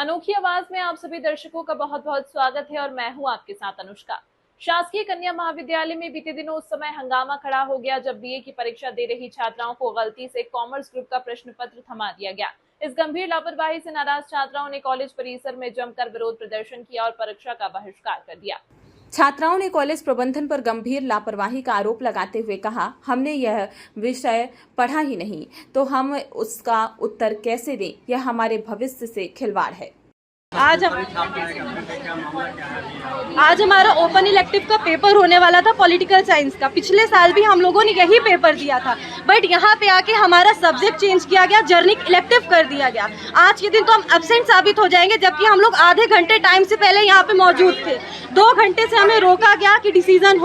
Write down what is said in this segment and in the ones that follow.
अनोखी आवाज में आप सभी दर्शकों का बहुत बहुत स्वागत है और मैं हूं आपके साथ अनुष्का। शासकीय कन्या महाविद्यालय में बीते दिनों उस समय हंगामा खड़ा हो गया जब बीए की परीक्षा दे रही छात्राओं को गलती से कॉमर्स ग्रुप का प्रश्न पत्र थमा दिया गया। इस गंभीर लापरवाही से नाराज छात्राओं ने कॉलेज परिसर में जमकर विरोध प्रदर्शन किया और परीक्षा का बहिष्कार कर दिया। छात्राओं ने कॉलेज प्रबंधन पर गंभीर लापरवाही का आरोप लगाते हुए कहा, हमने यह विषय पढ़ा ही नहीं तो हम उसका उत्तर कैसे दें? यह हमारे भविष्य से खिलवाड़ है। आज हमारा ओपन इलेक्टिव का पेपर होने वाला था पॉलिटिकल साइंस का। पिछले साल भी हम लोगों ने यही पेपर दिया था, बट यहाँ पे आके हमारा सब्जेक्ट चेंज किया गया, जर्नलिक इलेक्टिव कर दिया गया। आज के दिन तो हम एब्सेंट साबित हो जाएंगे, जबकि हम लोग आधे घंटे टाइम से पहले यहाँ पे मौजूद थे। 2 घंटे से हमें रोका गया कि डिसीजन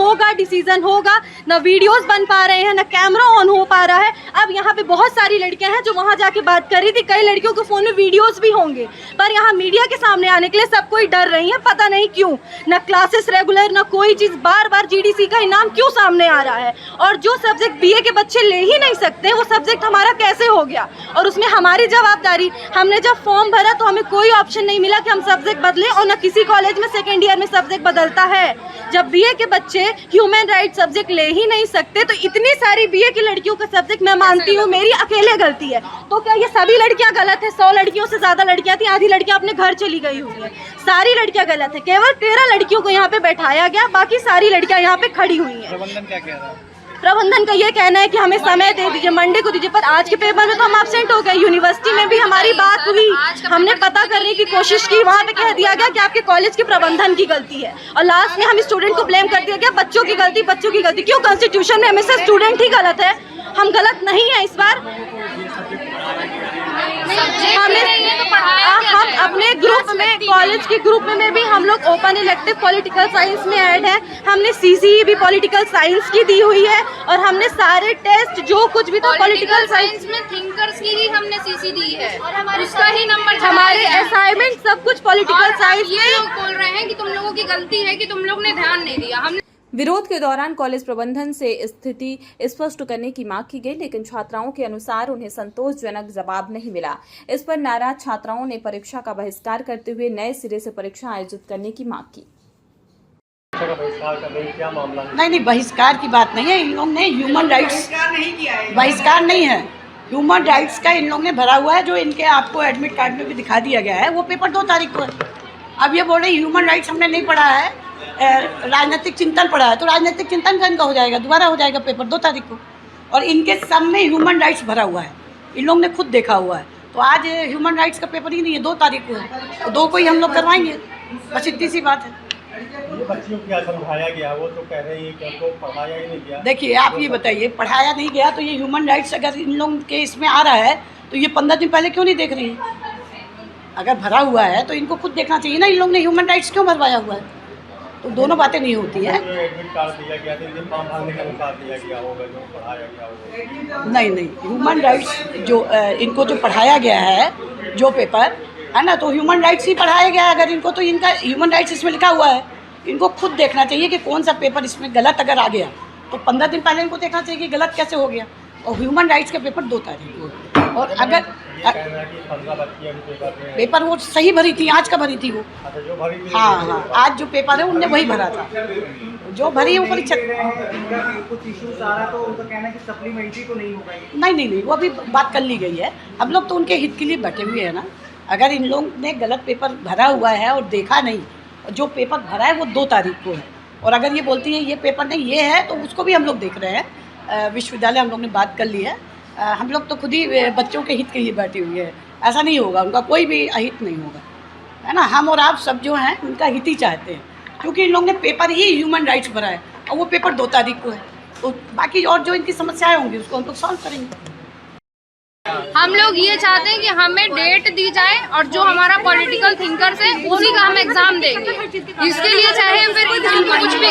होगा। न वीडियोस बन पा रहे हैं, न कैमरा ऑन हो पा रहा है। अब यहाँ पे बहुत सारी लड़कियां हैं जो वहाँ जाके बात कर रही थी। कई लड़कियों के फोन में वीडियोस भी होंगे, पर यहाँ मीडिया के सामने आने के लिए सब कोई डर रही है। पता नहीं क्यों, न क्लासेस रेगुलर, न कोई चीज। बार जीडीसी का इनाम क्यों सामने आ रहा है? और जो सब्जेक्ट बीए के बच्चे ले ही नहीं सकते, वो सब्जेक्ट हमारा कैसे हो गया? और उसमें हमारी जवाबदारी। हमने जब फॉर्म भरा तो हमें कोई ऑप्शन नहीं मिला कि हम सब्जेक्ट बदलें, और न किसी कॉलेज में सेकेंड ईयर में सब्जेक्ट बदलता है। जब बीए के बच्चे ह्यूमन राइट सब्जेक्ट ले ही नहीं सकते, तो इतनी सारी बीए की लड़कियों का सब्जेक्ट मैं मानती हूँ मेरी अकेले गलती है। तो क्या ये सभी लड़कियां गलत है? 100 लड़कियों से ज्यादा लड़कियां थी, आधी लड़कियां अपने घर चली गई हुई है। सारी लड़कियां गलत है। केवल 13 लड़कियों को यहाँ पे बैठाया गया, बाकी सारी लड़कियां यहाँ पे खड़ी हुई है। प्रबंधन क्या कह रहा है? प्रबंधन का ये कहना है कि हमें समय दे दीजिए, मंडे को दीजिए। पर आज के पेपर में तो हम एब्सेंट हो गए। यूनिवर्सिटी में भी हमारी बात हुई, हमने पता करने की कोशिश की, वहाँ पे कह दिया गया कि आपके कॉलेज के प्रबंधन की गलती है, और लास्ट में हम स्टूडेंट को ब्लेम कर दिया गया, बच्चों की गलती। क्यों? कॉन्स्टिट्यूशन में हमेशा स्टूडेंट ही गलत है, हम गलत नहीं है इस बार। हम अपने ग्रुप में, कॉलेज के ग्रुप में भी हम लोग ओपन इलेक्टिव पॉलिटिकल साइंस में ऐड है। हमने सीसीई भी पॉलिटिकल साइंस की दी हुई है, और हमने सारे टेस्ट जो कुछ भी था पॉलिटिकल साइंस में थिंकर्स की ही हमने सीसी दी है, और उसका ही नंबर हमारे असाइनमेंट सब कुछ पॉलिटिकल साइंस में। लोग बोल रहे हैं कि तुम लोगों की गलती है कि तुम लोग ने ध्यान नहीं दिया। हमने विरोध के दौरान कॉलेज प्रबंधन से स्थिति स्पष्ट करने की मांग की गई, लेकिन छात्राओं के अनुसार उन्हें संतोषजनक जवाब नहीं मिला। इस पर नाराज छात्राओं ने परीक्षा का बहिष्कार करते हुए नए सिरे से परीक्षा आयोजित करने की मांग की। क्या मामला? नहीं, बहिष्कार की बात नहीं है। इन लोगों ने ह्यूमन राइट्स बहिष्कार नहीं है, ह्यूमन राइट्स का इन लोगों ने भरा हुआ है, जो इनके आपको एडमिट कार्ड में भी दिखा दिया गया है। वो पेपर 2 तारीख को है। अब ये बोल रहे ह्यूमन राइट्स हमने नहीं पढ़ा है, राजनीतिक चिंतन पढ़ा है। तो राजनीतिक चिंतन का इनका हो जाएगा, दोबारा हो जाएगा पेपर 2 तारीख को। और इनके सब में ह्यूमन राइट्स भरा हुआ है, इन लोगों ने खुद देखा हुआ है। तो आज ह्यूमन राइट्स का पेपर ही नहीं है, 2 तारीख को है, तो 2 को ही हम लोग करवाएंगे, बस इतनी सी बात है। ये बच्चियों को क्या समझाया गया? वो तो कह रहे हैं कि हमको पढ़ाया ही नहीं गया। देखिए, आप ये बताइए, पढ़ाया नहीं गया तो ये ह्यूमन राइट्स अगर इन लोगों के इसमें आ रहा है तो ये 15 दिन पहले क्यों नहीं देख रही है? अगर भरा हुआ है तो इनको खुद देखना चाहिए ना, इन लोगों ने ह्यूमन राइट्स क्यों भरवाया हुआ है? तो दोनों बातें नहीं होती है। एडमिट कार्ड दिया गया था, फॉर्म भरने के अनुसार दिया गया होगा, जो पढ़ाया गया होगा। नहीं, ह्यूमन राइट्स जो इनको जो पढ़ाया गया है, जो पेपर है ना, तो ह्यूमन राइट्स ही पढ़ाया गया है। अगर इनको, तो इनका ह्यूमन राइट्स इसमें लिखा हुआ है, इनको खुद देखना चाहिए कि कौन सा पेपर इसमें गलत अगर आ गया तो 15 दिन पहले इनको देखना चाहिए कि गलत कैसे हो गया। और ह्यूमन राइट्स के पेपर 2 तारीख को। और अगर पेपर वो सही भरी थी, आज का भरी थी वो। हाँ, आज जो पेपर है उनने वही भरा था, जो भरी है वो परीक्षा। कुछ इश्यूज आ रहा तो उनका कहना है कि सप्लीमेंट्री तो नहीं होगा। नहीं, वो अभी बात कर ली गई है। हम लोग तो उनके हित के लिए बैठे हुए हैं ना। अगर इन लोगों ने गलत पेपर भरा हुआ है और देखा नहीं, जो पेपर भरा है वो 2 तारीख को है, और अगर ये बोलती है ये पेपर नहीं ये है, तो उसको भी हम लोग देख रहे हैं। विश्वविद्यालय हम लोग ने बात कर ली है। हम लोग तो खुद ही बच्चों के हित के लिए बैठे हुए हैं। ऐसा नहीं होगा, उनका कोई भी अहित नहीं होगा, है ना। हम और आप सब जो हैं उनका हित ही चाहते हैं, क्योंकि इन लोगों ने पेपर ही ह्यूमन राइट्स भरा है, और वो पेपर 2 तारीख को है। तो बाकी और जो इनकी समस्याएं होंगी उसको हम लोग सॉल्व करेंगे। हम लोग ये चाहते हैं कि हमें डेट दी जाए, और जो हमारा पॉलिटिकल थिंकर्स है उसी का हम एग्जाम देंगे। इसके लिए चाहे फिर इनको कुछ भी,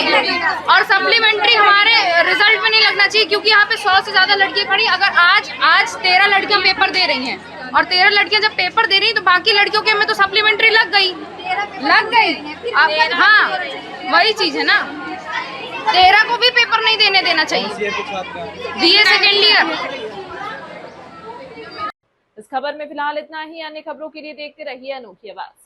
और सप्लीमेंट्री हमारे रिजल्ट में नहीं लगना चाहिए, क्योंकि यहाँ पे 100 से ज़्यादा लड़कियाँ खड़ी। अगर आज 13 लड़कियाँ पेपर दे रही हैं, और 13 लड़कियाँ जब पेपर दे रही हैं तो बाकी लड़कियों के में तो सप्लीमेंट्री लग गई। हाँ, वही चीज़ है ना। 13 को भी पेपर नहीं देना चाहिए। BA second year. इस खबर में फिलहाल इतना ही। अन्य खबरों के लिए देखते रहिए अनोखी आवाज।